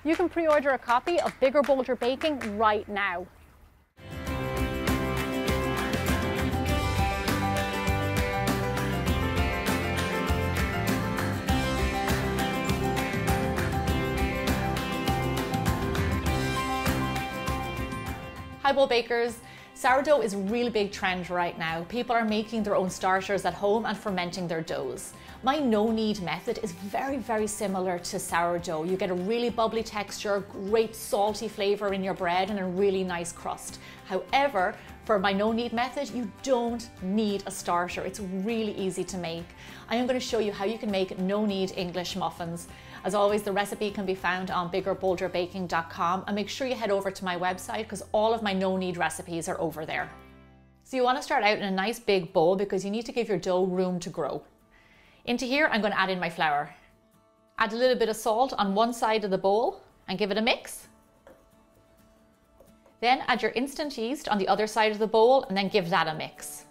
You can pre-order a copy of Bigger Bolder Baking right now. Hi bowl bakers. Sourdough is a really big trend right now. People are making their own starters at home and fermenting their doughs. My no-knead method is very similar to sourdough. You get a really bubbly texture, great salty flavor in your bread and a really nice crust. However, for my no-knead method, you don't need a starter. It's really easy to make. I am going to show you how you can make no-knead English muffins. As always, the recipe can be found on biggerbolderbaking.com, and make sure you head over to my website because all of my no-knead recipes are over there. So you want to start out in a nice big bowl because you need to give your dough room to grow. Into here, I'm going to add in my flour. Add a little bit of salt on one side of the bowl and give it a mix. Then add your instant yeast on the other side of the bowl and then give that a mix.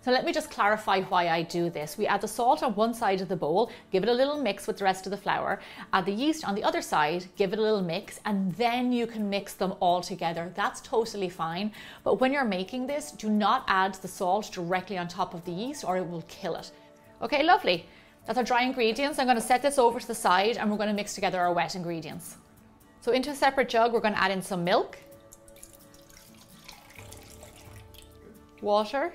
So let me just clarify why I do this. We add the salt on one side of the bowl, give it a little mix with the rest of the flour, add the yeast on the other side, give it a little mix, and then you can mix them all together. That's totally fine. But when you're making this, do not add the salt directly on top of the yeast or it will kill it. Okay, lovely. That's our dry ingredients. I'm going to set this over to the side and we're going to mix together our wet ingredients. So into a separate jug, we're going to add in some milk, water,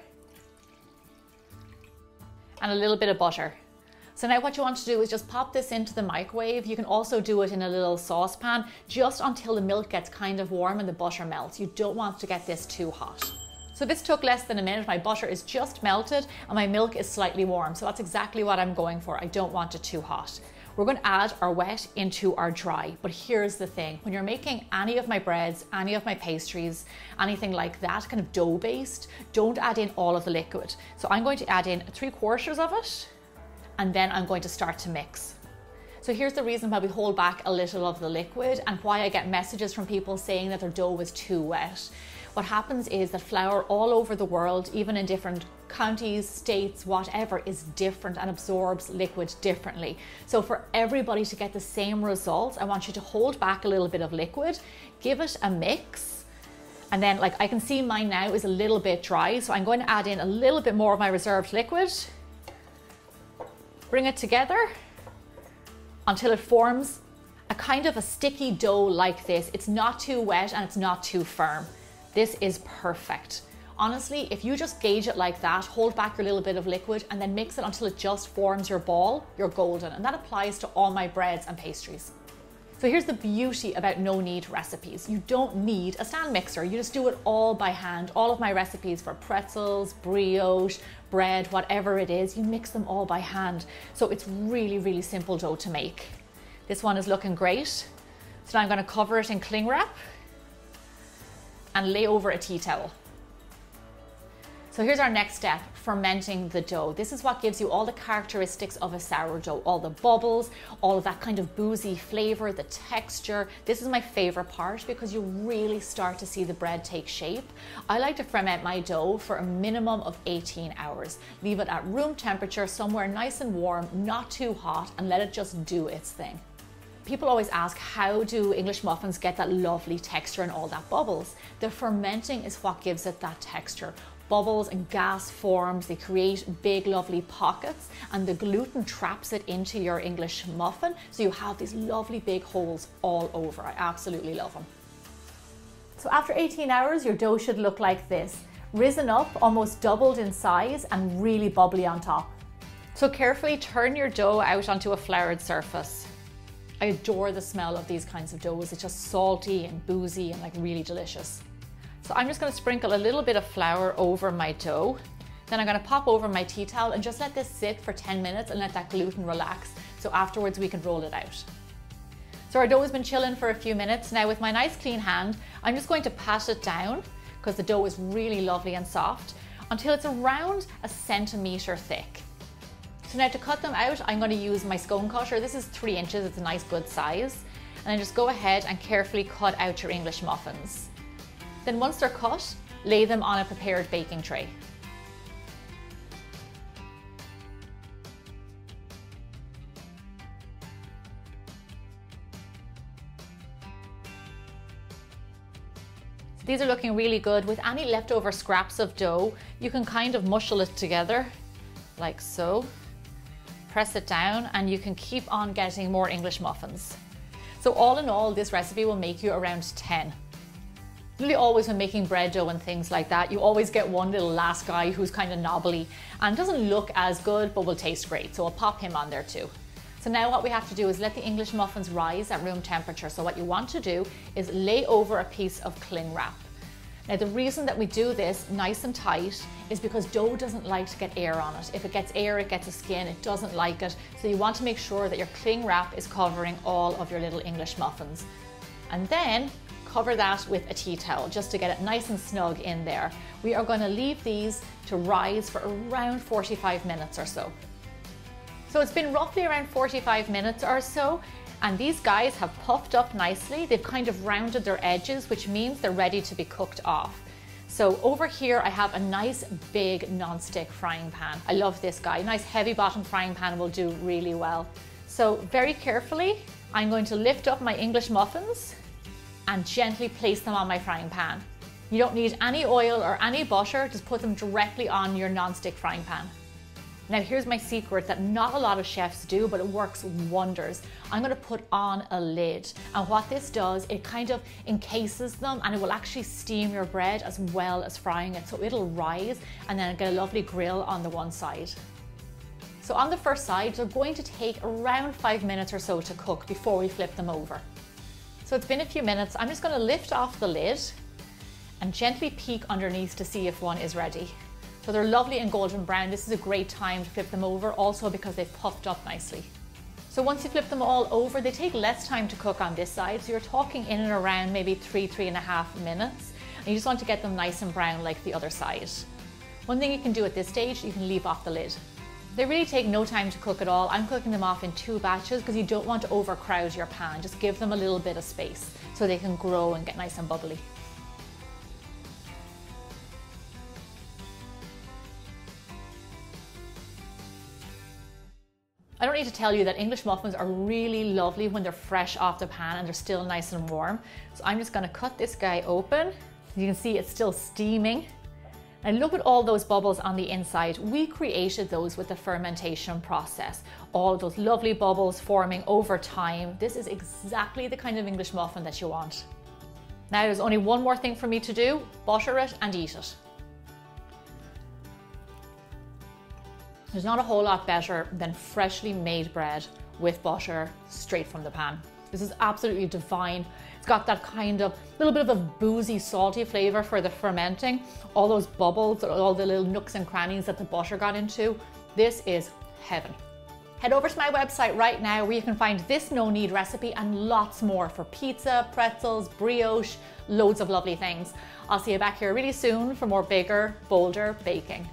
and a little bit of butter. So now what you want to do is just pop this into the microwave. You can also do it in a little saucepan just until the milk gets kind of warm and the butter melts. You don't want to get this too hot. So this took less than a minute. My butter is just melted and my milk is slightly warm. So that's exactly what I'm going for. I don't want it too hot. We're going to add our wet into our dry. But here's the thing, when you're making any of my breads, any of my pastries, anything like that, kind of dough based, don't add in all of the liquid. So I'm going to add in 3/4 of it, and then I'm going to start to mix. So here's the reason why we hold back a little of the liquid and why I get messages from people saying that their dough was too wet. What happens is that flour all over the world, even in different counties, states, whatever, is different and absorbs liquid differently. So for everybody to get the same results, I want you to hold back a little bit of liquid, give it a mix, and then like I can see mine now is a little bit dry, so I'm going to add in a little bit more of my reserved liquid, bring it together until it forms a kind of a sticky dough like this. It's not too wet and it's not too firm. This is perfect. Honestly, if you just gauge it like that, hold back your little bit of liquid and then mix it until it just forms your ball, you're golden. And that applies to all my breads and pastries. So here's the beauty about no-knead recipes. You don't need a stand mixer. You just do it all by hand. All of my recipes for pretzels, brioche, bread, whatever it is, you mix them all by hand. So it's really simple dough to make. This one is looking great. So now I'm going to cover it in cling wrap and lay over a tea towel. So here's our next step, fermenting the dough. This is what gives you all the characteristics of a sourdough, all the bubbles, all of that kind of boozy flavor, the texture. This is my favorite part because you really start to see the bread take shape. I like to ferment my dough for a minimum of 18 hours. Leave it at room temperature, somewhere nice and warm, not too hot, and let it just do its thing. People always ask, how do English muffins get that lovely texture and all that bubbles? The fermenting is what gives it that texture. Bubbles and gas forms, they create big lovely pockets, and the gluten traps it into your English muffin, so you have these lovely big holes all over. I absolutely love them. So after 18 hours, your dough should look like this. Risen up, almost doubled in size, and really bubbly on top. So carefully turn your dough out onto a floured surface. I adore the smell of these kinds of doughs. It's just salty and boozy and like really delicious. So I'm just going to sprinkle a little bit of flour over my dough. Then I'm going to pop over my tea towel and just let this sit for 10 minutes and let that gluten relax. So afterwards we can roll it out. So our dough has been chilling for a few minutes. Now with my nice clean hand, I'm just going to pat it down because the dough is really lovely and soft until it's around 1 centimeter thick. So now to cut them out, I'm going to use my scone cutter. This is 3 inches, it's a nice good size. And then just go ahead and carefully cut out your English muffins. Then once they're cut, lay them on a prepared baking tray. These are looking really good. With any leftover scraps of dough, you can kind of mushel it together like so. Press it down and you can keep on getting more English muffins. So all in all, this recipe will make you around 10. Really always when making bread dough and things like that, you always get one little last guy who's kind of knobbly and doesn't look as good, but will taste great. So I'll pop him on there too. So now what we have to do is let the English muffins rise at room temperature. So what you want to do is lay over a piece of cling wrap. Now the reason that we do this nice and tight is because dough doesn't like to get air on it. If it gets air, it gets a skin, it doesn't like it. So you want to make sure that your cling wrap is covering all of your little English muffins. And then cover that with a tea towel just to get it nice and snug in there. We are going to leave these to rise for around 45 minutes or so. So it's been roughly around 45 minutes or so, and these guys have puffed up nicely. They've kind of rounded their edges, which means they're ready to be cooked off. So over here I have a nice big non-stick frying pan. I love this guy. Nice heavy bottom frying pan will do really well. So very carefully, I'm going to lift up my English muffins and gently place them on my frying pan. You don't need any oil or any butter, just put them directly on your non-stick frying pan. Now here's my secret that not a lot of chefs do, but it works wonders. I'm gonna put on a lid, and what this does, it kind of encases them and it will actually steam your bread as well as frying it. So it'll rise and then get a lovely grill on the one side. So on the first side, they're going to take around 5 minutes or so to cook before we flip them over. So it's been a few minutes. I'm just going to lift off the lid and gently peek underneath to see if one is ready. So they're lovely and golden brown. This is a great time to flip them over, also because they've puffed up nicely. So once you flip them all over, they take less time to cook on this side. So you're talking in and around maybe 3.5 minutes. And you just want to get them nice and brown like the other side. One thing you can do at this stage, you can leave off the lid. They really take no time to cook at all. I'm cooking them off in 2 batches because you don't want to overcrowd your pan. Just give them a little bit of space so they can grow and get nice and bubbly. I don't need to tell you that English muffins are really lovely when they're fresh off the pan and they're still nice and warm. So I'm just going to cut this guy open. You can see it's still steaming. And look at all those bubbles on the inside. We created those with the fermentation process. All those lovely bubbles forming over time. This is exactly the kind of English muffin that you want. Now there's only one more thing for me to do, butter it and eat it. There's not a whole lot better than freshly made bread with butter straight from the pan. This is absolutely divine. It's got that kind of little bit of a boozy, salty flavor for the fermenting. All those bubbles, all the little nooks and crannies that the butter got into. This is heaven. Head over to my website right now where you can find this no-knead recipe and lots more for pizza, pretzels, brioche, loads of lovely things. I'll see you back here really soon for more bigger, bolder baking.